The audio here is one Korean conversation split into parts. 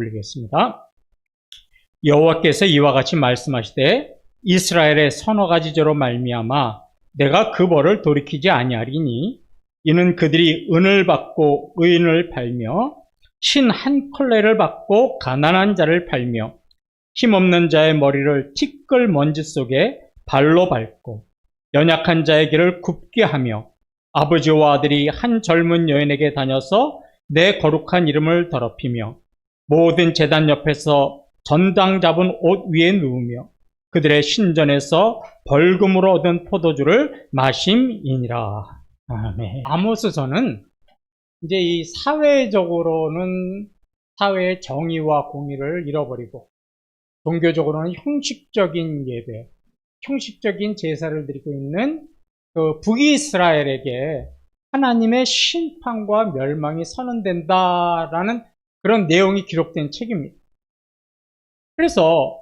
올리겠습니다. 여호와께서 이와 같이 말씀하시되 이스라엘의 서너 가지 죄로 말미암아 내가 그 벌을 돌이키지 아니하리니 이는 그들이 은을 받고 의인을 팔며 신 한 컬레를 받고 가난한 자를 팔며 힘없는 자의 머리를 티끌 먼지 속에 발로 밟고 연약한 자의 길을 굽게 하며 아버지와 아들이 한 젊은 여인에게 다녀서 내 거룩한 이름을 더럽히며 모든 제단 옆에서 전당 잡은 옷 위에 누우며 그들의 신전에서 벌금으로 얻은 포도주를 마심이니라. 아멘. 아모스서는 이제 이 사회적으로는 사회의 정의와 공의를 잃어버리고 종교적으로는 형식적인 예배, 형식적인 제사를 드리고 있는 그 북이스라엘에게 하나님의 심판과 멸망이 선언된다라는 그런 내용이 기록된 책입니다. 그래서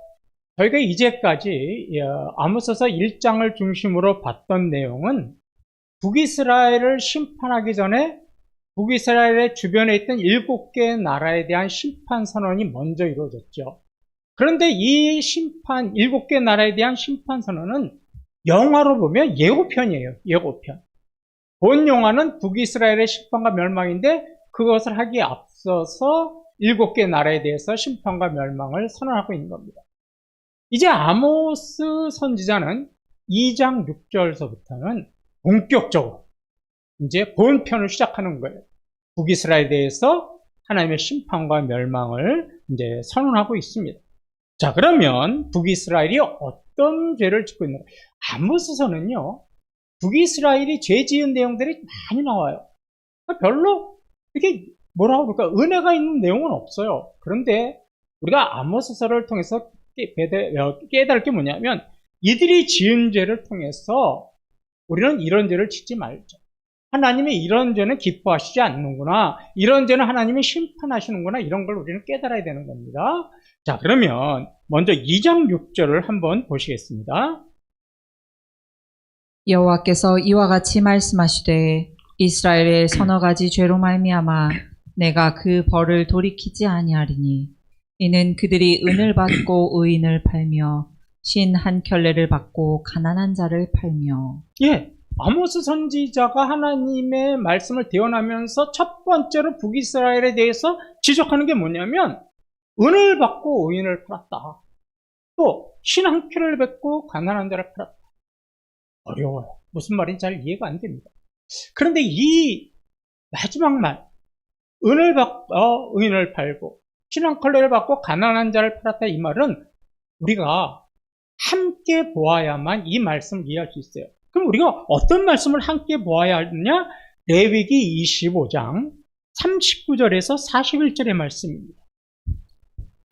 저희가 이제까지 아모스서 1장을 중심으로 봤던 내용은 북이스라엘을 심판하기 전에 북이스라엘의 주변에 있던 7개의 나라에 대한 심판 선언이 먼저 이루어졌죠. 그런데 이 심판, 7개 나라에 대한 심판 선언은 영화로 보면 예고편이에요. 예고편. 본 영화는 북이스라엘의 심판과 멸망인데 그것을 하기에 앞서서 7개 나라에 대해서 심판과 멸망을 선언하고 있는 겁니다. 이제 아모스 선지자는 2장 6절서부터는 본격적으로 이제 본편을 시작하는 거예요. 북이스라엘에 대해서 하나님의 심판과 멸망을 이제 선언하고 있습니다. 자, 그러면 북이스라엘이 어떤 죄를 짓고 있는가? 아모스서는요, 북이스라엘이 죄 지은 내용들이 많이 나와요. 별로 이게 뭐라고 그럴까? 은혜가 있는 내용은 없어요. 그런데 우리가 아모스서를 통해서 깨달을 게 뭐냐면 이들이 지은 죄를 통해서 우리는 이런 죄를 짓지 말자. 하나님이 이런 죄는 기뻐하시지 않는구나. 이런 죄는 하나님이 심판하시는구나. 이런 걸 우리는 깨달아야 되는 겁니다. 자, 그러면 먼저 2장 6절을 한번 보시겠습니다. 여호와께서 이와 같이 말씀하시되 이스라엘의 서너 가지 죄로 말미암아 내가 그 벌을 돌이키지 아니하리니 이는 그들이 은을 받고 의인을 팔며 신 한 켤레를 받고 가난한 자를 팔며. 예, 아모스 선지자가 하나님의 말씀을 대언하면서 첫 번째로 북이스라엘에 대해서 지적하는 게 뭐냐면 은을 받고 의인을 팔았다. 또 신 한 켤레를 받고 가난한 자를 팔았다. 어려워요. 무슨 말인지 잘 이해가 안 됩니다. 그런데 이 마지막 말, 은을 받고 의인을 팔고 신 한 켤레를 받고 가난한 자를 팔았다, 이 말은 우리가 함께 보아야만 이 말씀을 이해할 수 있어요. 그럼 우리가 어떤 말씀을 함께 보아야 하느냐? 레위기 25장 39절에서 41절의 말씀입니다.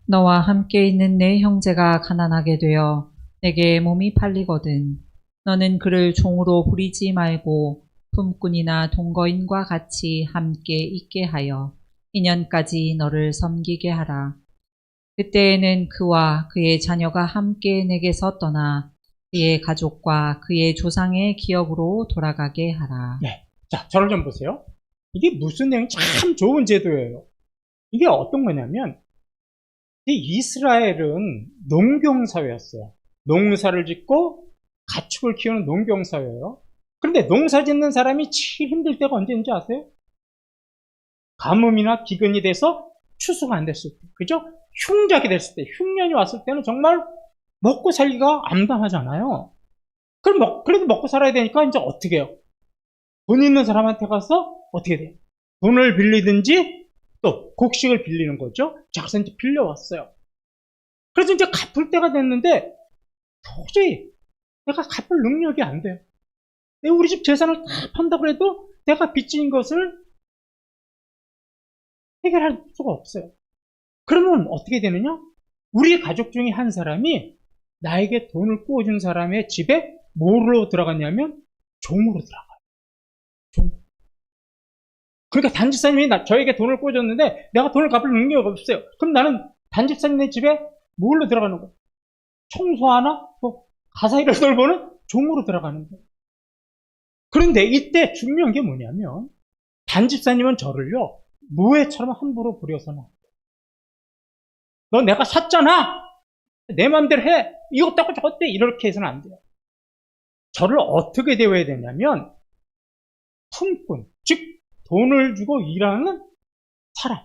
너와 함께 있는 내 형제가 가난하게 되어 내게 몸이 팔리거든 너는 그를 종으로 부리지 말고 품꾼이나 동거인과 같이 함께 있게 하여 2년까지 너를 섬기게 하라. 그때에는 그와 그의 자녀가 함께 내게서 떠나 그의 가족과 그의 조상의 기업으로 돌아가게 하라. 네. 자, 저를 좀 보세요. 이게 무슨 내용? 참 좋은 제도예요. 이게 어떤 거냐면 이 이스라엘은 농경사회였어요. 농사를 짓고 가축을 키우는 농경사회예요. 그런데 농사 짓는 사람이 제일 힘들 때가 언제인지 아세요? 가뭄이나 기근이 돼서 추수가 안 됐을 때, 그죠? 흉작이 됐을 때, 흉년이 왔을 때는 정말 먹고 살기가 암담하잖아요. 그럼 그래도 먹고 살아야 되니까 이제 어떻게 해요? 돈 있는 사람한테 가서 어떻게 돼요? 돈을 빌리든지 또 곡식을 빌리는 거죠. 자, 그래서 이제 빌려왔어요. 그래서 이제 갚을 때가 됐는데 도저히 내가 갚을 능력이 안 돼요. 내가 우리 집 재산을 다 판다고 해도 내가 빚진 것을 해결할 수가 없어요. 그러면 어떻게 되느냐? 우리 가족 중에 한 사람이 나에게 돈을 꾸어준 사람의 집에 뭐로 들어갔냐면 종으로 들어가요. 종. 그러니까 단집사님이 저에게 돈을 꾸어줬는데 내가 돈을 갚을 능력이 없어요. 그럼 나는 단집사님의 집에 뭘로 들어가는 거예요? 청소하나? 또 가사일을 돌보는 종으로 들어가는 거예요. 그런데 이때 중요한 게 뭐냐면 단집사님은 저를요 무해처럼 함부로 부려서는 안 돼요. 너 내가 샀잖아. 내 맘대로 해. 이것도 저것도 이렇게 해서는 안 돼요. 저를 어떻게 대해야 되냐면 품꾼, 즉 돈을 주고 일하는 사람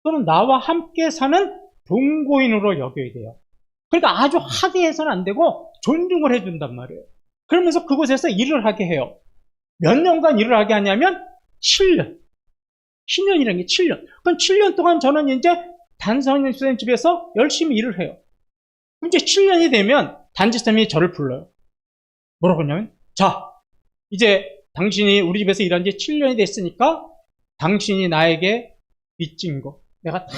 또는 나와 함께 사는 동거인으로 여겨야 돼요. 그러니까 아주 하대해서는 안 되고 존중을 해준단 말이에요. 그러면서 그곳에서 일을 하게 해요. 몇 년간 일을 하게 하냐면 7년. 10년이라는 게 7년. 그럼 7년 동안 저는 이제 단선생 집에서 열심히 일을 해요. 그럼 이제 7년이 되면 단지사님이 저를 불러요. 뭐라고 하냐면, 자, 이제 당신이 우리 집에서 일한 지 7년이 됐으니까 당신이 나에게 빚진 거 내가 다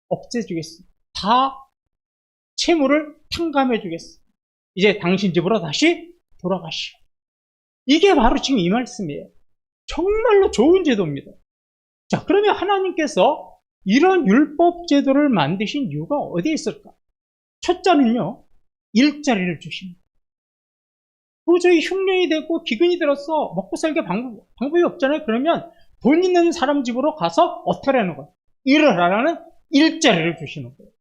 없애주겠어. 다 채무를 탕감해주겠어. 이제 당신 집으로 다시 돌아가시오. 이게 바로 지금 이 말씀이에요. 정말로 좋은 제도입니다. 자, 그러면 하나님께서 이런 율법 제도를 만드신 이유가 어디에 있을까? 첫째는요, 일자리를 주십니다. 도저히 흉년이 되고 기근이 들어서 먹고 살게 방법이 없잖아요. 그러면 돈 있는 사람 집으로 가서 어떻게 하라는 거예요? 일을 하라는 일자리를 주시는 거예요.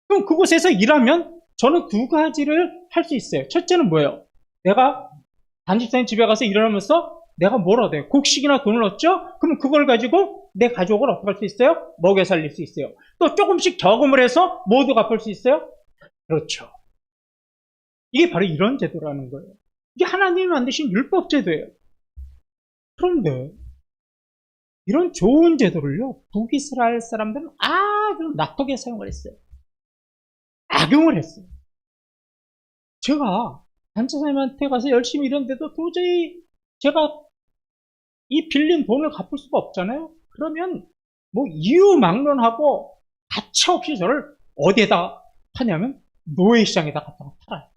그럼 그곳에서 일하면 저는 두 가지를 할 수 있어요. 첫째는 뭐예요? 내가 단집사님 집에 가서 일을 하면서 내가 뭘 얻어요? 곡식이나 돈을 얻죠? 그럼 그걸 가지고 내 가족을 어떻게 할 수 있어요? 먹여 살릴 수 있어요. 또 조금씩 저금을 해서 모두 갚을 수 있어요? 그렇죠. 이게 바로 이런 제도라는 거예요. 이게 하나님이 만드신 율법 제도예요. 그런데 이런 좋은 제도를요, 북이스라엘 사람들은 아주 나쁘게 사용을 했어요. 악용을 했어요. 제가 단체사님한테 가서 열심히 일했는데도 도저히 제가 이 빌린 돈을 갚을 수가 없잖아요. 그러면 뭐 이유 막론하고 가차없이 저를 어디에다 파냐면 노예시장에다 갖다가 팔아요.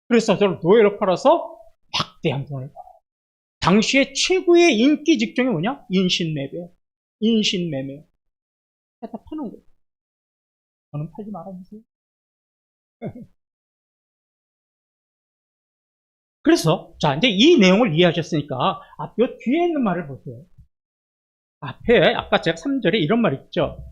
그래서 저를 노예로 팔아서 막대한 돈을 벌어요. 당시에 최고의 인기 직종이 뭐냐? 인신매매. 인신매매. 갖다 파는 거예요. 저는 팔지 말아주세요. 그래서 자 이제 이 내용을 이해하셨으니까 요 뒤에 있는 말을 보세요. 앞에 아까 제가 3절에 이런 말이 있죠.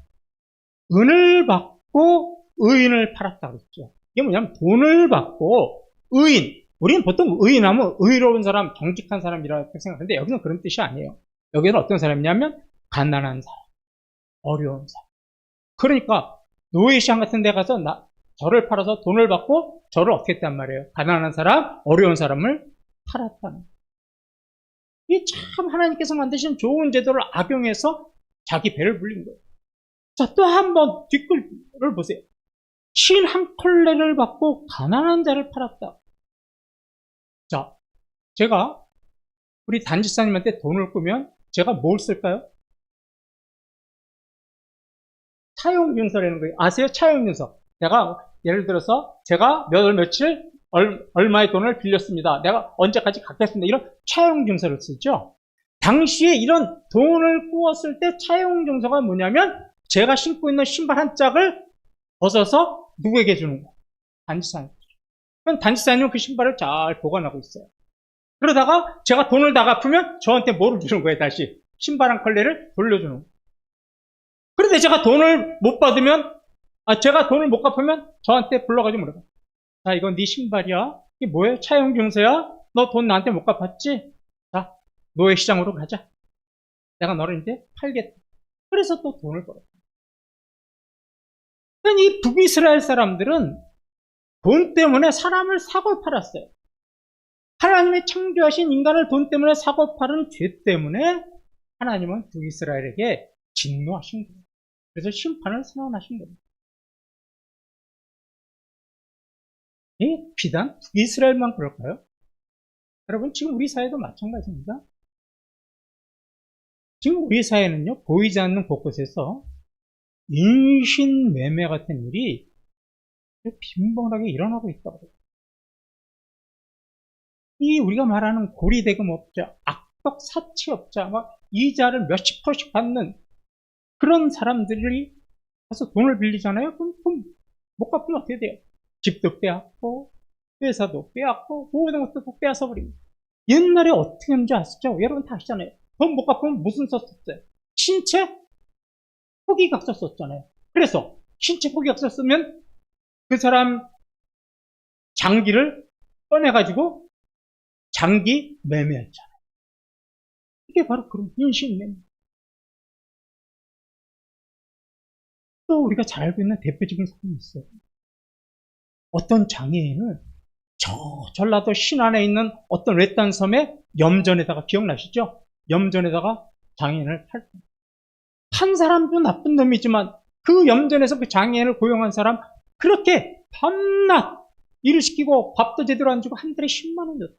은을 받고 의인을 팔았다고 했죠. 이게 뭐냐면 돈을 받고 의인. 우리는 보통 의인하면 의로운 사람, 정직한 사람이라고 생각하는데 여기는 그런 뜻이 아니에요. 여기는 어떤 사람이냐면 가난한 사람, 어려운 사람. 그러니까 노예시장 같은 데 가서 저를 팔아서 돈을 받고 저를 어떻게 했단 말이에요. 가난한 사람, 어려운 사람을 팔았다는 거예요. 이게 참 하나님께서 만드신 좋은 제도를 악용해서 자기 배를 불린 거예요. 자, 또 한 번 뒷글을 보세요. 신 한 컬레를 받고 가난한 자를 팔았다. 자, 제가 우리 단지사님한테 돈을 꾸면 제가 뭘 쓸까요? 차용증서라는 거예요. 아세요? 차용증서. 내가 예를 들어서 제가 몇 월 며칠 얼마의 돈을 빌렸습니다. 내가 언제까지 갚겠습니다. 이런 차용증서를 쓰죠. 당시에 이런 돈을 꾸었을 때 차용증서가 뭐냐면 제가 신고 있는 신발 한 짝을 벗어서 누구에게 주는 거예요? 단지사님. 그럼 단지사님은 그 신발을 잘 보관하고 있어요. 그러다가 제가 돈을 다 갚으면 저한테 뭐를 주는 거예요? 다시 신발 한 컬레를 돌려주는 거예요. 그런데 제가 돈을 못 받으면 제가 돈을 못 갚으면 저한테 불러가지고 물어봐요. 자, 이건 네 신발이야. 이게 뭐예요? 차용증서야? 너 돈 나한테 못 갚았지? 자, 노예시장으로 가자. 내가 너를 이제 팔겠다. 그래서 또 돈을 벌어요. 이 북이스라엘 사람들은 돈 때문에 사람을 사고 팔았어요. 하나님의 창조하신 인간을 돈 때문에 사고 파는 죄 때문에 하나님은 북이스라엘에게 진노하신 거예요. 그래서 심판을 선언하신 겁니다. 비단 북이스라엘만 그럴까요? 여러분, 지금 우리 사회도 마찬가지입니다. 지금 우리 사회는요, 보이지 않는 곳곳에서 인신매매 같은 일이 빈번하게 일어나고 있다고 해요. 이 우리가 말하는 고리대금업자, 악덕 사치업자, 막 이자를 몇십 %씩 받는 그런 사람들이 가서 돈을 빌리잖아요. 그럼 돈 못 갚으면 어떻게 돼요? 집도 빼앗고 회사도 빼앗고 모든 것도 빼앗아 버립니다. 옛날에 어떻게 했는지 아시죠? 여러분 다 아시잖아요. 돈 못 갚으면 무슨 썼었어요? 신체 포기각서 썼잖아요. 그래서 신체폭이 없었으면 그 사람 장기를 꺼내가지고 장기 매매했잖아요. 이게 바로 그런 인신매매. 또 우리가 잘 알고 있는 대표적인 사건이 있어요. 어떤 장애인을 저 전라도 신안에 있는 어떤 외딴 섬에 염전에다가, 기억나시죠? 염전에다가 장애인을 판 사람도 나쁜 놈이지만 그 염전에서 그 장애인을 고용한 사람 그렇게 밤낮 일을 시키고 밥도 제대로 안 주고 한 달에 10만 원 줬다.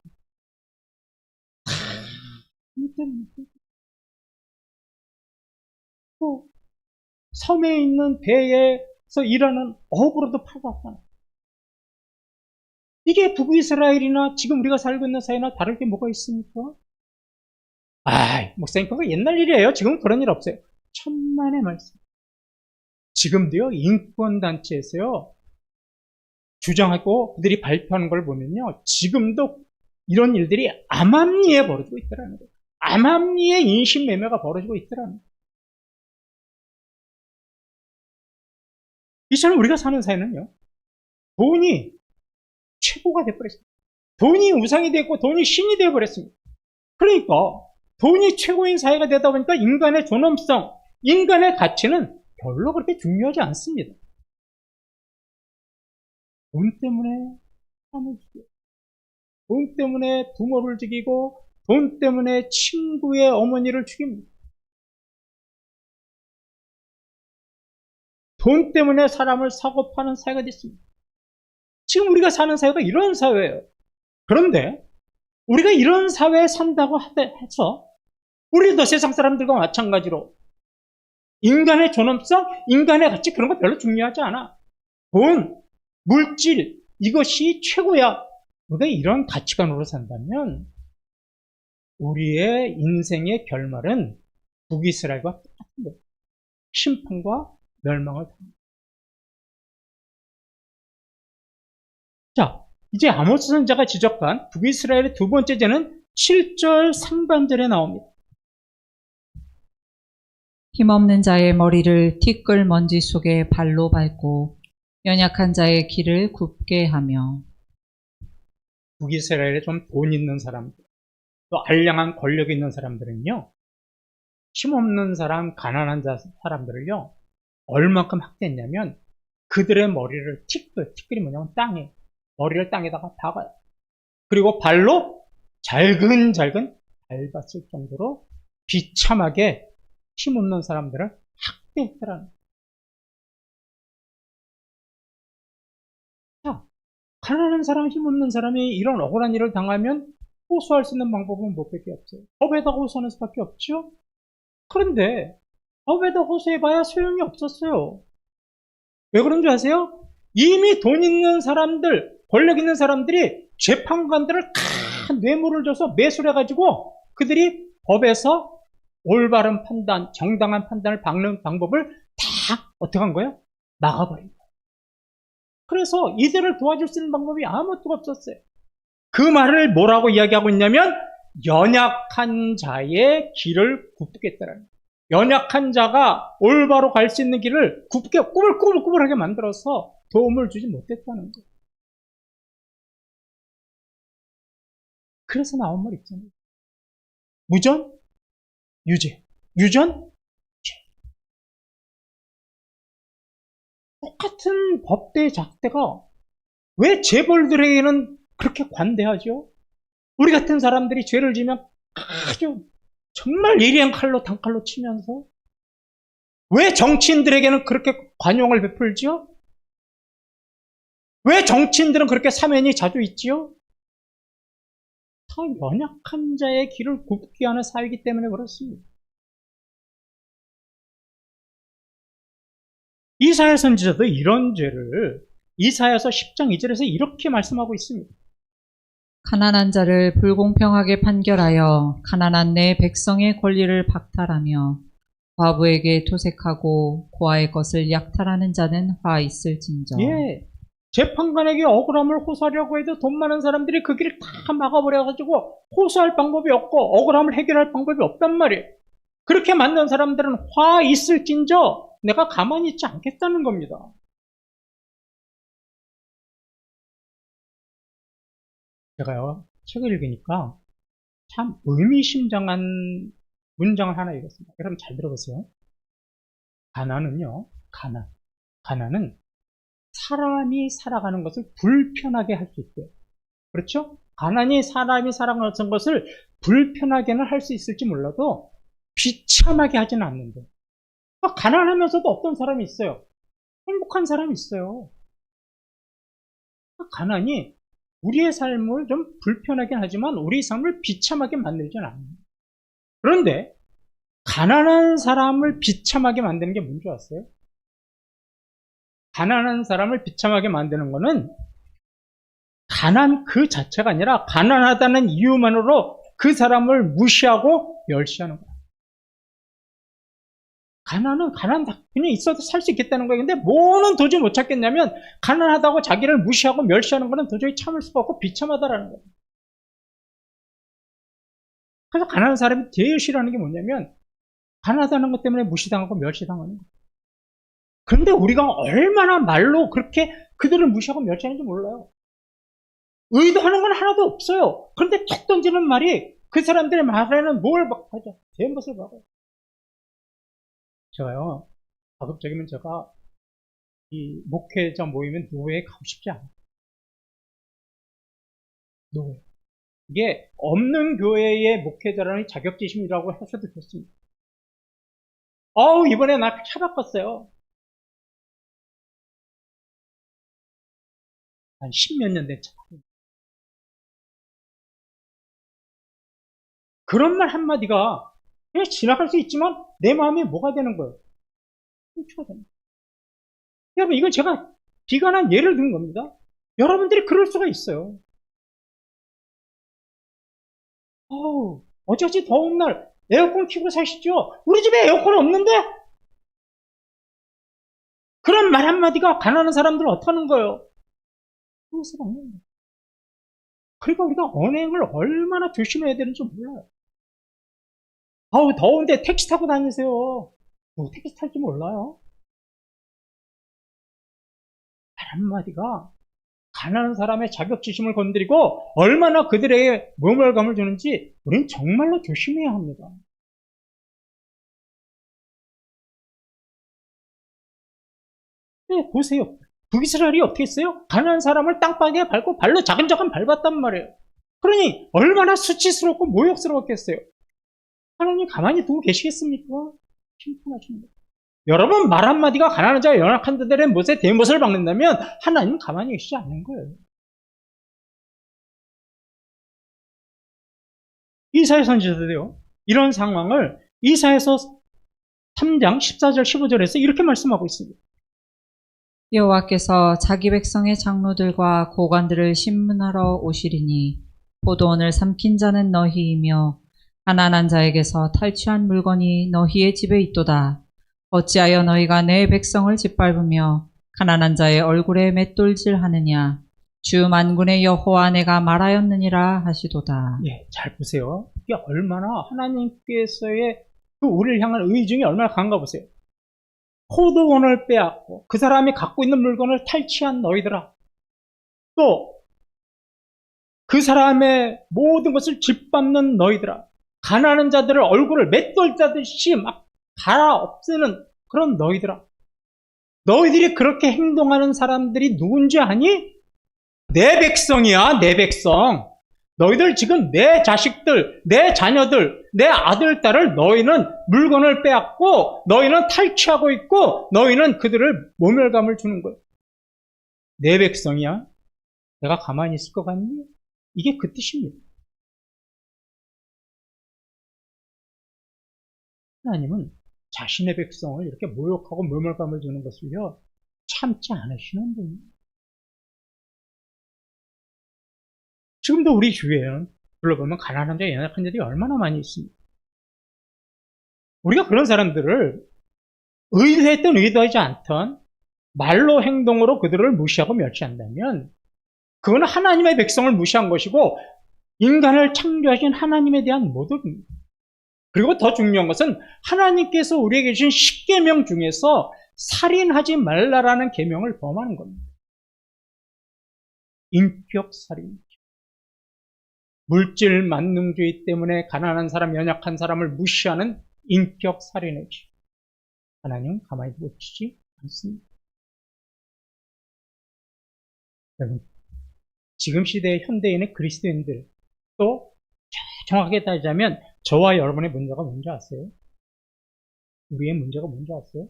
또 섬에 있는 배에서 일하는 어부로도 팔고 왔잖아요. 이게 북이스라엘이나 지금 우리가 살고 있는 사회나 다를 게 뭐가 있습니까? 목사님 그거 옛날 일이에요. 지금 그런 일 없어요. 천만의 말씀. 지금도요, 인권단체에서요, 주장하고 그들이 발표하는 걸 보면요, 지금도 이런 일들이 암암리에 벌어지고 있더라는 거예요. 암암리에 인신매매가 벌어지고 있더라는 거예요. 이처럼 우리가 사는 사회는요, 돈이 최고가 되어버렸습니다. 돈이 우상이 되고 돈이 신이 되어버렸습니다. 그러니까 돈이 최고인 사회가 되다 보니까 인간의 존엄성, 인간의 가치는 별로 그렇게 중요하지 않습니다. 돈 때문에 사람을 죽여요. 돈 때문에 부모를 죽이고 돈 때문에 친구의 어머니를 죽입니다. 돈 때문에 사람을 사고 파는 사회가 됐습니다. 지금 우리가 사는 사회가 이런 사회예요. 그런데 우리가 이런 사회에 산다고 해서 우리도 세상 사람들과 마찬가지로 인간의 존엄성, 인간의 가치 그런 거 별로 중요하지 않아. 돈, 물질 이것이 최고야. 우리가 이런 가치관으로 산다면 우리의 인생의 결말은 북이스라엘과 똑같은 거예요. 심판과 멸망을 당합니다. 자, 이제 아모스 선지자가 지적한 북이스라엘의 두 번째 죄는 7절 상반절에 나옵니다. 힘없는 자의 머리를 티끌 먼지 속에 발로 밟고 연약한 자의 길을 굽게 하며. 북이스라엘에 좀 돈 있는 사람들, 또 알량한 권력 있는 사람들은요, 힘없는 사람, 가난한 사람들을요, 얼만큼 학대했냐면 그들의 머리를 티끌이 뭐냐면 머리를 땅에다가 박아요. 그리고 발로 잘근잘근 밟았을 정도로 비참하게 힘없는 사람들을 학대했더라는 거예요. 자, 가난한 사람, 힘없는 사람이 이런 억울한 일을 당하면 호소할 수 있는 방법은 뭐밖에 없어요. 법에다 호소하는 수밖에 없죠. 그런데 법에다 호소해봐야 소용이 없었어요. 왜 그런 줄 아세요? 이미 돈 있는 사람들, 권력 있는 사람들이 재판관들을 큰 뇌물을 줘서 매수해가지고 그들이 법에서 올바른 판단, 정당한 판단을 박는 방법을 다 어떻게 한 거예요? 막아버린 거예요. 그래서 이들을 도와줄 수 있는 방법이 아무것도 없었어요. 그 말을 뭐라고 이야기하고 있냐면 연약한 자의 길을 굽겠다라는 거예요. 연약한 자가 올바로 갈 수 있는 길을 굽게 꾸불꾸불하게 만들어서 도움을 주지 못했다는 거예요. 그래서 나온 말 있잖아요. 무전, 유죄. 유전, 죄. 똑같은 법대 작대가 왜 재벌들에게는 그렇게 관대하죠? 우리 같은 사람들이 죄를 지면 아주 정말 예리한 단칼로 치면서 왜 정치인들에게는 그렇게 관용을 베풀지요? 왜 정치인들은 그렇게 사면이 자주 있지요? 다 연약한 자의 길을 굽게 하는 사회이기 때문에 그렇습니다. 이사야 선지자도 이런 죄를 이사야서 10장 2절에서 이렇게 말씀하고 있습니다. 가난한 자를 불공평하게 판결하여 가난한 내 백성의 권리를 박탈하며 과부에게 토색하고 고아의 것을 약탈하는 자는 화 있을진저. 예, 재판관에게 억울함을 호소하려고 해도 돈 많은 사람들이 그 길을 다 막아버려가지고 호소할 방법이 없고 억울함을 해결할 방법이 없단 말이에요. 그렇게 만든 사람들은 화 있을진저 내가 가만히 있지 않겠다는 겁니다. 제가요, 책을 읽으니까 참 의미심장한 문장을 하나 읽었습니다. 여러분 잘 들어보세요. 가난은요, 가난은 사람이 살아가는 것을 불편하게 할 수 있대요. 그렇죠? 가난이 사람이 살아가는 것을 불편하게는 할 수 있을지 몰라도 비참하게 하지는 않는데. 가난하면서도 어떤 사람이 있어요. 행복한 사람이 있어요. 가난이 우리의 삶을 좀 불편하게 하지만 우리 삶을 비참하게 만들지는 않아요. 그런데 가난한 사람을 비참하게 만드는 게 뭔지 아세요? 가난한 사람을 비참하게 만드는 거는 가난 그 자체가 아니라 가난하다는 이유만으로 그 사람을 무시하고 멸시하는 거야. 가난은 그냥 있어도 살 수 있겠다는 거예요. 근데 뭐는 도저히 못 찾겠냐면 가난하다고 자기를 무시하고 멸시하는 거는 도저히 참을 수가 없고 비참하다라는 거예요. 그래서 가난한 사람이 제일 싫어하는 게 뭐냐면 가난하다는 것 때문에 무시당하고 멸시당하는 거예요. 그런데 우리가 얼마나 말로 그렇게 그들을 무시하고 멸시하는지 몰라요. 의도하는 건 하나도 없어요. 그런데 툭 던지는 말이 그 사람들의 말에는 뭘 하죠? 대못을 박아요. 제가요, 가급적이면 제가 이 목회자 모임에 노예에 가고 싶지 않아요. 노예. 이게 없는 교회의 목회자라는 자격지심이라고 하셔도 좋습니다. 이번에 나 차 바꿨어요. 한 10몇 년 된 차. 그런 말 한마디가 그냥 지나갈 수 있지만 내 마음에 뭐가 되는 거예요? 상처가 됩니다. 여러분, 이건 제가 비관한 예를 든 겁니다. 여러분들이 그럴 수가 있어요. 어찌어찌 더운 날 에어컨 켜고 사시죠? 우리 집에 에어컨 없는데? 그런 말 한마디가 가난한 사람들을 어떡하는 거예요? 그러니까 우리가 언행을 얼마나 조심해야 되는지 몰라요. 더운데 택시 타고 다니세요. 택시 탈 줄 몰라요? 말 한마디가 가난한 사람의 자격지심을 건드리고 얼마나 그들에게 모멸감을 주는지 우리는 정말로 조심해야 합니다. 네, 보세요. 북이스라엘이 어떻게 했어요? 가난한 사람을 땅바닥에 밟고 발로 자근자근 밟았단 말이에요. 그러니 얼마나 수치스럽고 모욕스러웠겠어요. 하나님 가만히 두고 계시겠습니까? 심판하십니다. 여러분 말 한마디가 가난한 자와 연약한 자들의 못에 대못을 박는다면 하나님은 가만히 계시지 않는 거예요. 이사야 선지자도요. 이런 상황을 이사야서 3장 14절 15절에서 이렇게 말씀하고 있습니다. 여호와께서 자기 백성의 장로들과 고관들을 심문하러 오시리니 포도원을 삼킨 자는 너희이며 가난한 자에게서 탈취한 물건이 너희의 집에 있도다. 어찌하여 너희가 내 백성을 짓밟으며 가난한 자의 얼굴에 맷돌질하느냐. 주 만군의 여호와 내가 말하였느니라 하시도다. 예, 잘 보세요. 이게 얼마나 하나님께서의 그 우리를 향한 의중이 얼마나 강한가 보세요. 포도원을 빼앗고 그 사람이 갖고 있는 물건을 탈취한 너희들아. 또 그 사람의 모든 것을 짓밟는 너희들아. 가난한 자들의 얼굴을 맷돌 짜듯이 막 갈아 없애는 그런 너희들아. 너희들이 그렇게 행동하는 사람들이 누군지 아니? 내 백성이야, 내 백성. 너희들 지금 내 자식들, 내 자녀들, 내 아들, 딸을 너희는 물건을 빼앗고 너희는 탈취하고 있고 너희는 그들을 모멸감을 주는 거예요. 내 백성이야? 내가 가만히 있을 것 같니? 이게 그 뜻입니다. 하나님은 자신의 백성을 이렇게 모욕하고 모멸감을 주는 것을요, 참지 않으시는 분입니다. 지금도 우리 주위에는 불러보면 가난한 자, 연약한 자들이 얼마나 많이 있습니다. 우리가 그런 사람들을 의도했든 의도하지 않든 말로 행동으로 그들을 무시하고 멸시한다면 그거는 하나님의 백성을 무시한 것이고 인간을 창조하신 하나님에 대한 모독입니다. 그리고 더 중요한 것은 하나님께서 우리에게 주신 10계명 중에서 살인하지 말라라는 계명을 범하는 겁니다. 인격살인. 물질 만능주의 때문에 가난한 사람, 연약한 사람을 무시하는 인격살인의 죄. 하나님은 가만히 두지 않습니다. 여러분, 지금 시대의 현대인의 그리스도인들, 또 정확하게 따지자면 저와 여러분의 문제가 뭔지 아세요? 우리의 문제가 뭔지 아세요?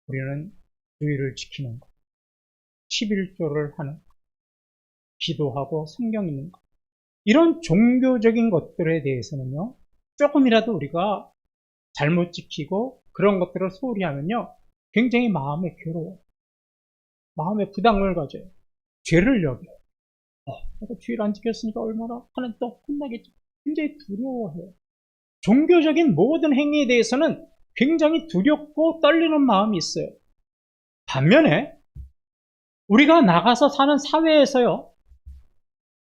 우리는 주의를 지키는 것, 11조를 하는 것, 기도하고 성경 읽는 것, 이런 종교적인 것들에 대해서는요, 조금이라도 우리가 잘못 지키고 그런 것들을 소홀히 하면요, 굉장히 마음에 괴로워요. 마음에 부담을 가져요. 죄를 여겨요. 내가 주의를 안 지켰으니까 얼마나 하나님 또 혼나겠지. 굉장히 두려워해요. 종교적인 모든 행위에 대해서는 굉장히 두렵고 떨리는 마음이 있어요. 반면에 우리가 나가서 사는 사회에서요,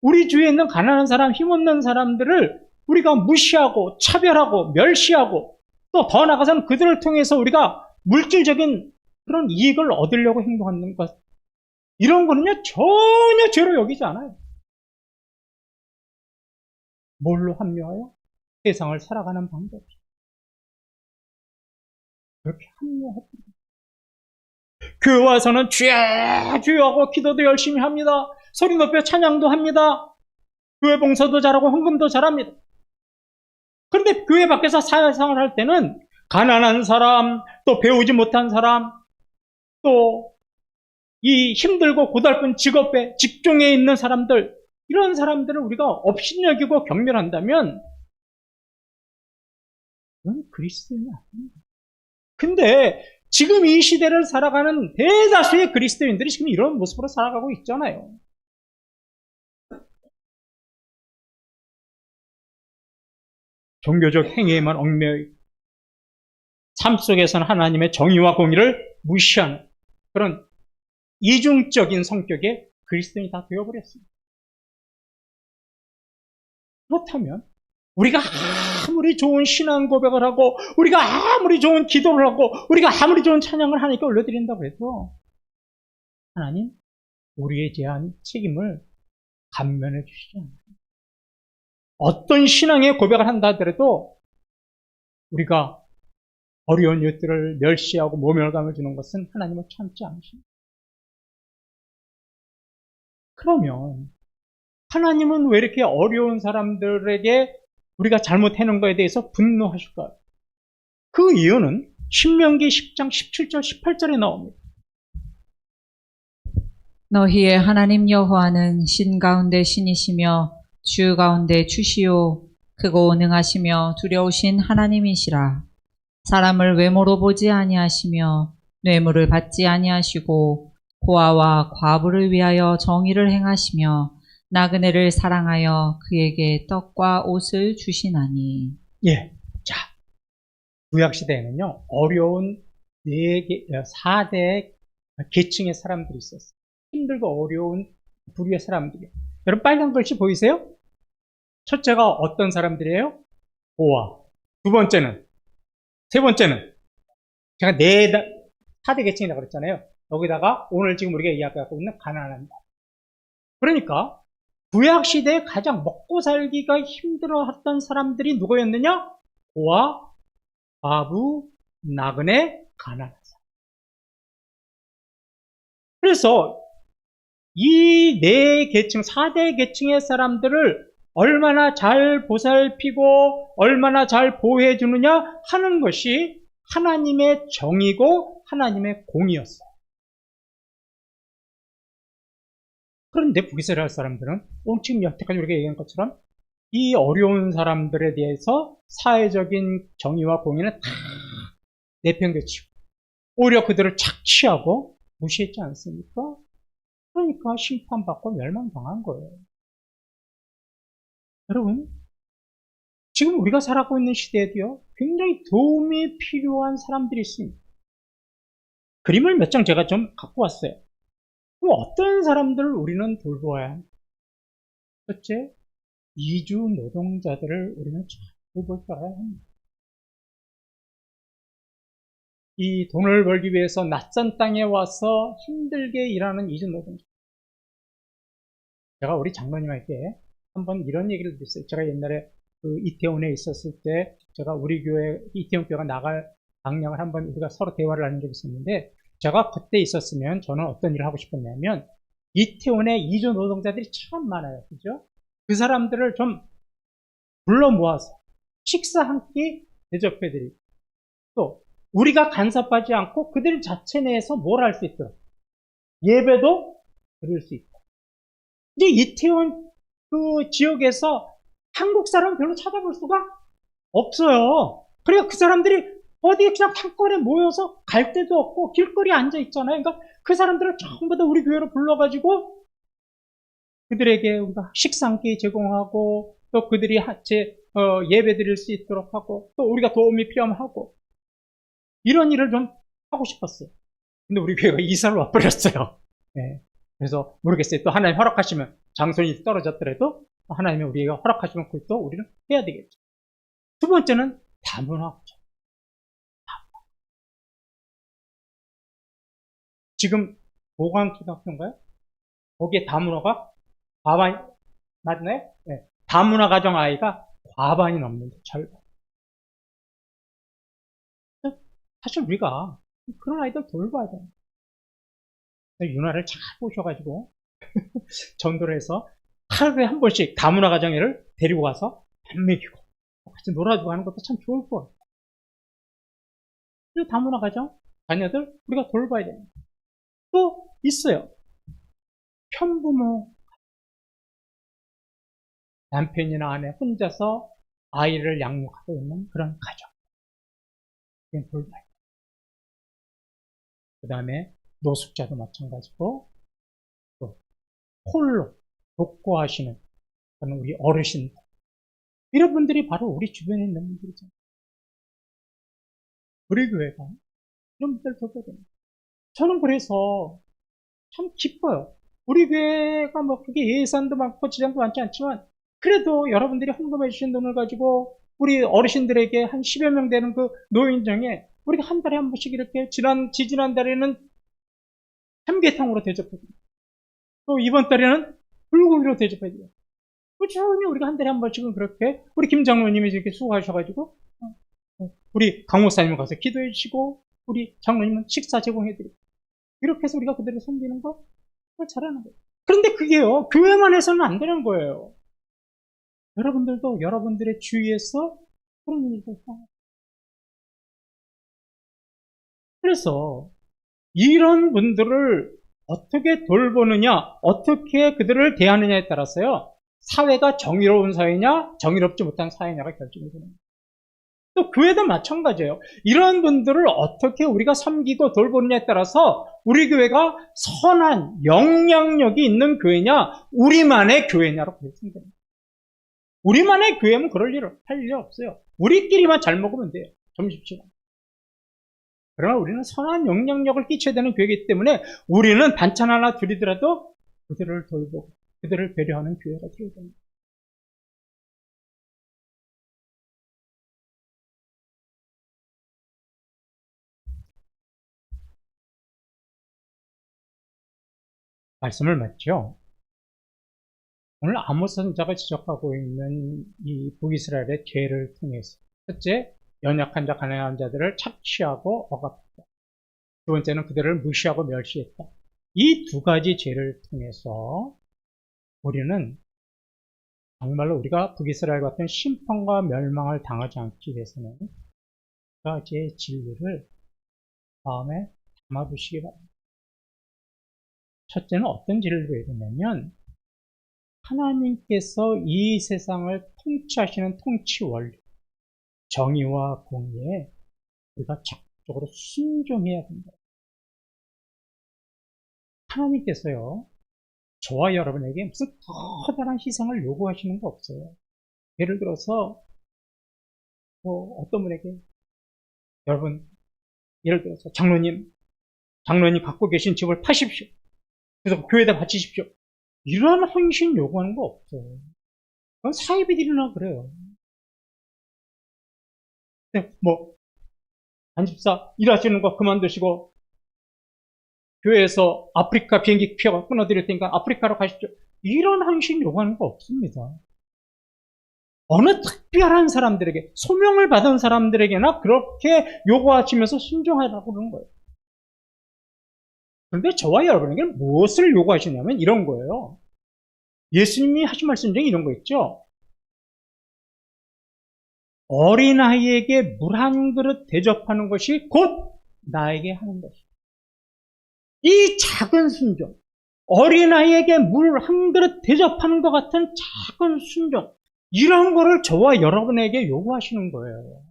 우리 주위에 있는 가난한 사람, 힘없는 사람들을 우리가 무시하고 차별하고 멸시하고 또 더 나아가서는 그들을 통해서 우리가 물질적인 그런 이익을 얻으려고 행동하는 것, 이런 거는요 전혀 죄로 여기지 않아요. 뭘로 합리화해요? 세상을 살아가는 방법. 그렇게 합리화했습니다. 교회 와서는 주여 주여 하고 기도도 열심히 합니다. 소리 높여 찬양도 합니다. 교회 봉사도 잘하고 헌금도 잘합니다. 그런데 교회 밖에서 사회생활 할 때는 가난한 사람, 또 배우지 못한 사람, 또 이 힘들고 고달픈 직업에 직종에 있는 사람들, 이런 사람들을 우리가 업신여기고 경멸한다면 그건 그리스도인이 아닙니다. 근데 지금 이 시대를 살아가는 대다수의 그리스도인들이 지금 이런 모습으로 살아가고 있잖아요. 종교적 행위에만 얽매여 삶 속에서는 하나님의 정의와 공의를 무시하는 그런 이중적인 성격의 그리스도인이 다 되어버렸습니다. 그렇다면 우리가 아무리 좋은 신앙 고백을 하고 우리가 아무리 좋은 기도를 하고 우리가 아무리 좋은 찬양을 하나님께 올려드린다고 해도 하나님 우리에 대한 책임을 감면해 주시지 않아요. 어떤 신앙의 고백을 한다 하더라도 우리가 어려운 이웃들을 멸시하고 모멸감을 주는 것은 하나님은 참지 않으십니다. 그러면 하나님은 왜 이렇게 어려운 사람들에게 우리가 잘못해놓은 것에 대해서 분노하실까요? 그 이유는 신명기 10장 17절 18절에 나옵니다. 너희의 하나님 여호와는 신 가운데 신이시며 주 가운데 주시요 크고 능하시며 두려우신 하나님이시라. 사람을 외모로 보지 아니하시며 뇌물을 받지 아니하시고 고아와 과부를 위하여 정의를 행하시며 나그네를 사랑하여 그에게 떡과 옷을 주시나니. 예. 자, 구약시대에는요, 어려운 4대 계층의 사람들이 있었어요. 힘들고 어려운 부류의 사람들이요. 여러분, 빨간 글씨 보이세요? 첫째가 어떤 사람들이에요? 고아. 두 번째는, 세 번째는, 제가 4대 계층이라고 그랬잖아요. 여기다가 오늘 지금 우리가 이야기하고 있는 가난한 자. 그러니까 구약시대에 가장 먹고 살기가 힘들어했던 사람들이 누구였느냐? 고아, 과부, 나그네, 가난한 사람. 그래서 이 4계층, 4대 계층의 사람들을 얼마나 잘 보살피고 얼마나 잘 보호해 주느냐 하는 것이 하나님의 정의고 하나님의 공의였어요. 그런데 북이스라엘 할 사람들은 지금 여태까지 우리가 얘기한 것처럼 이 어려운 사람들에 대해서 사회적인 정의와 공의는 다 내팽개치고 오히려 그들을 착취하고 무시했지 않습니까? 그러니까 심판받고 멸망당한 거예요. 여러분, 지금 우리가 살아가고 있는 시대에도요, 굉장히 도움이 필요한 사람들이 있습니다. 그림을 몇 장 제가 좀 갖고 왔어요. 그럼 어떤 사람들을 우리는 돌보아야 합니까? 첫째, 이주 노동자들을 우리는 잘 뭘 알아요? 이 돈을 벌기 위해서 낯선 땅에 와서 힘들게 일하는 이주 노동자. 제가 우리 장로님에게 한번 이런 얘기를 드렸어요. 제가 옛날에 그 이태원에 있었을 때 제가 우리 교회, 이태원 교회가 나갈 방향을 한번 우리가 서로 대화를 하는 적이 있었는데 제가 그때 있었으면 저는 어떤 일을 하고 싶었냐면 이태원에 이주 노동자들이 참 많아요. 그죠? 그 사람들을 좀 불러 모아서 식사 한 끼 대접해드리고 또 우리가 간섭하지 않고 그들 자체 내에서 뭘 할 수 있도록 예배도 드릴 수 있고 이제 이태원 그 지역에서 한국 사람 별로 찾아볼 수가 없어요. 그러니까 그 사람들이 어디에 그냥 한꺼번에 모여서 갈 데도 없고 길거리에 앉아 있잖아요. 그러니까 그 사람들을 전부 다 우리 교회로 불러가지고 그들에게 우리가 식사 한 끼 제공하고 또 그들이 예배 드릴 수 있도록 하고 또 우리가 도움이 필요하면 하고 이런 일을 좀 하고 싶었어요. 근데 우리 교회가 이사를 와버렸어요. 네. 그래서 모르겠어요. 또 하나님 허락하시면 장소이 떨어졌더라도 하나님이 우리가 허락하시면 그것도 우리는 해야 되겠죠. 두 번째는 다문화죠. 지금 보광초등학교인가요? 거기에 다문화가 과반이 맞네? 네. 다문화 가정 아이가 과반이 넘는데 절반. 사실 우리가 그런 아이들 돌봐야 돼요. 윤아를 잘 보셔가지고 전도를 해서 하루에 한 번씩 다문화 가정애를 데리고 가서 밥 먹이고 같이 놀아주고 하는 것도 참 좋을 것 같아요. 그리고 다문화 가정 자녀들 우리가 돌봐야 됩니다. 또 있어요. 편부모 남편이나 아내 혼자서 아이를 양육하고 있는 그런 가정. 그냥 돌봐야 돼요. 그 다음에 노숙자도 마찬가지고 또 홀로 독거하시는 그런 우리 어르신들 이런 분들이 바로 우리 주변에 있는 분들이잖아요. 우리 교회가 이런 분들 돌봐야 됩니다. 저는 그래서 참 기뻐요. 우리 교회가 뭐 그게 예산도 많고 지장도 많지 않지만 그래도 여러분들이 헌금해 주신 돈을 가지고 우리 어르신들에게 한 10여 명 되는 그 노인정에 우리가 한 달에 한 번씩 이렇게 지지난 달에는 삼계탕으로 대접해드리고 또 이번 달에는 불고기로 대접해드려요. 꾸준히 우리가 한 달에 한 번씩은 그렇게 우리 김 장로님이 이렇게 수고하셔가지고 우리 강 목사님 가서 기도해 주시고 우리 장로님은 식사 제공해드리고 이렇게 해서 우리가 그들을 섬기는 거 그걸 잘하는 거예요. 그런데 그게요 교회만 해서는 안 되는 거예요. 여러분들도 여러분들의 주위에서 그런 일을 해요. 그래서 이런 분들을 어떻게 돌보느냐 어떻게 그들을 대하느냐에 따라서요 사회가 정의로운 사회냐 정의롭지 못한 사회냐가 결정이 되는 거예요. 또 교회도 마찬가지예요. 이런 분들을 어떻게 우리가 섬기고 돌보느냐에 따라서 우리 교회가 선한 영향력이 있는 교회냐 우리만의 교회냐로 결정됩니다. 우리만의 교회면 그럴 일 할 일이 없어요. 우리끼리만 잘 먹으면 돼요. 점심시간. 그러나 우리는 선한 영향력을 끼쳐야 되는 교회이기 때문에 우리는 반찬 하나 드리더라도 그들을 돌보고 그들을 배려하는 교회가 되어야 됩니다. 말씀을 맞죠? 오늘 아모스 선지자가 지적하고 있는 이 북이스라엘의 죄를 통해서 첫째, 연약한 자, 가난한 자들을 착취하고 억압했다. 두 번째는 그들을 무시하고 멸시했다. 이 두 가지 죄를 통해서 우리는 정말로 우리가 북이스라엘 같은 심판과 멸망을 당하지 않기 위해서는 두 가지의 진리를 마음에 담아두시기 바랍니다. 첫째는 어떤 진리를 해야 되냐면 하나님께서 이 세상을 통치하시는 통치 원리, 정의와 공의에 우리가 적극적으로 순종해야 된다. 하나님께서요, 저와 여러분에게 무슨 커다란 희생을 요구하시는 거 없어요. 예를 들어서, 어떤 분에게, 여러분, 예를 들어서 장로님 갖고 계신 집을 파십시오. 그래서 교회에다 바치십시오. 이러한 헌신 요구하는 거 없어요. 그건 사이비들이나 그래요. 뭐 안집사 일하시는 거 그만두시고 교회에서 아프리카 비행기 표 끊어드릴 테니까 아프리카로 가십시오. 이런 헌신 요구하는 거 없습니다. 어느 특별한 사람들에게, 소명을 받은 사람들에게나 그렇게 요구하시면서 순종하라고 그러는 거예요. 그런데 저와 여러분에게 무엇을 요구하시냐면 이런 거예요. 예수님이 하신 말씀 중에 이런 거 있죠. 어린아이에게 물 한 그릇 대접하는 것이 곧 나에게 하는 것이다. 이 작은 순종, 어린아이에게 물 한 그릇 대접하는 것 같은 작은 순종, 이런 거를 저와 여러분에게 요구하시는 거예요.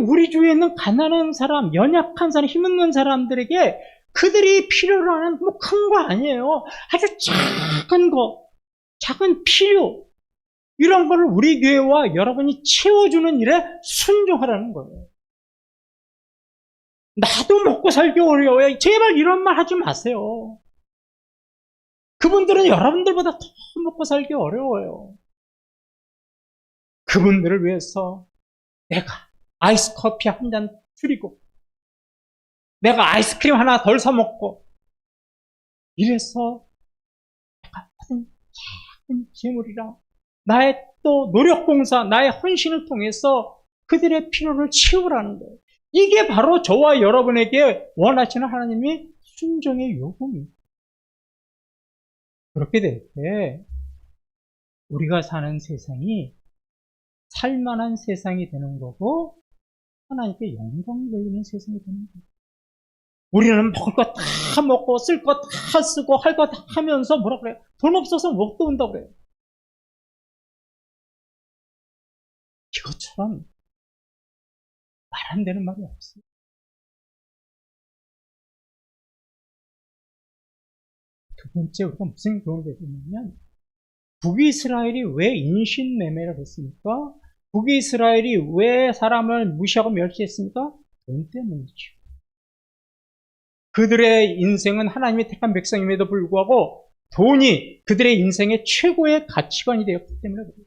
우리 주위에 있는 가난한 사람, 연약한 사람, 힘없는 사람들에게 그들이 필요로 하는 뭐 큰 거 아니에요. 아주 작은 거, 작은 필요, 이런 거를 우리 교회와 여러분이 채워주는 일에 순종하라는 거예요. 나도 먹고 살기 어려워요. 제발 이런 말 하지 마세요. 그분들은 여러분들보다 더 먹고 살기 어려워요. 그분들을 위해서 내가 아이스 커피 한 잔 줄이고 내가 아이스크림 하나 덜 사 먹고 이래서 내가 받은 작은 재물이랑 나의 또 노력봉사, 나의 헌신을 통해서 그들의 필요를 채우라는 거예요. 이게 바로 저와 여러분에게 원하시는 하나님의 순종의 요구입니다. 그렇게 될 때 우리가 사는 세상이 살만한 세상이 되는 거고 하나님께 영광 돌리는 세상이 되는 거예요. 우리는 먹을 거 다 먹고 쓸 거 다 쓰고 할 거 다 하면서 뭐라 그래요? 돈 없어서 못 돈다고 그래요. 이것처럼 말 안 되는 말이 없어요. 두 번째 우리가 무슨 교훈을 배우냐면 북이스라엘이 왜 인신매매를 했습니까? 북이스라엘이 왜 사람을 무시하고 멸시했습니까? 돈 때문이죠. 그들의 인생은 하나님의 택한 백성임에도 불구하고 돈이 그들의 인생의 최고의 가치관이 되었기 때문에 그래요.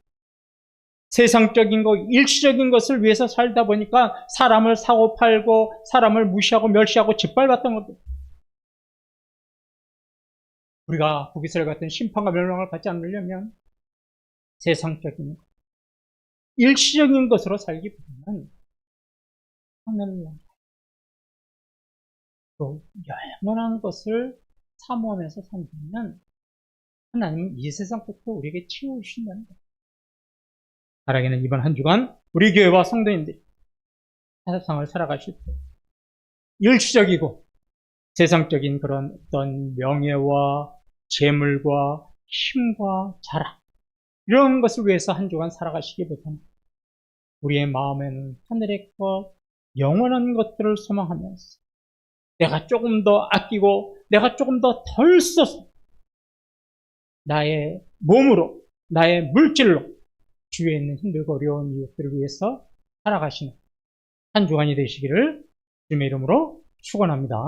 세상적인 것, 일시적인 것을 위해서 살다 보니까 사람을 사고 팔고 사람을 무시하고 멸시하고 짓밟았던 것들. 우리가 북이스라엘 같은 심판과 멸망을 받지 않으려면 세상적인 것, 일시적인 것으로 살기보다는 하늘나라, 또 영원한 것을 사모하면서 산다면 하나님은 이 세상부터 우리에게 채워주신다는 것. 바라기는 이번 한 주간 우리 교회와 성도님들이 세상을 살아가실 때 일시적이고 세상적인 그런 어떤 명예와 재물과 힘과 자랑 이런 것을 위해서 한 주간 살아가시기보다는 우리의 마음에는 하늘의 것, 영원한 것들을 소망하면서 내가 조금 더 아끼고 내가 조금 더 덜 써서 나의 몸으로 나의 물질로 주위에 있는 힘들고 어려운 이웃들을 위해서 살아가시는 한 주간이 되시기를 주님의 이름으로 축원합니다.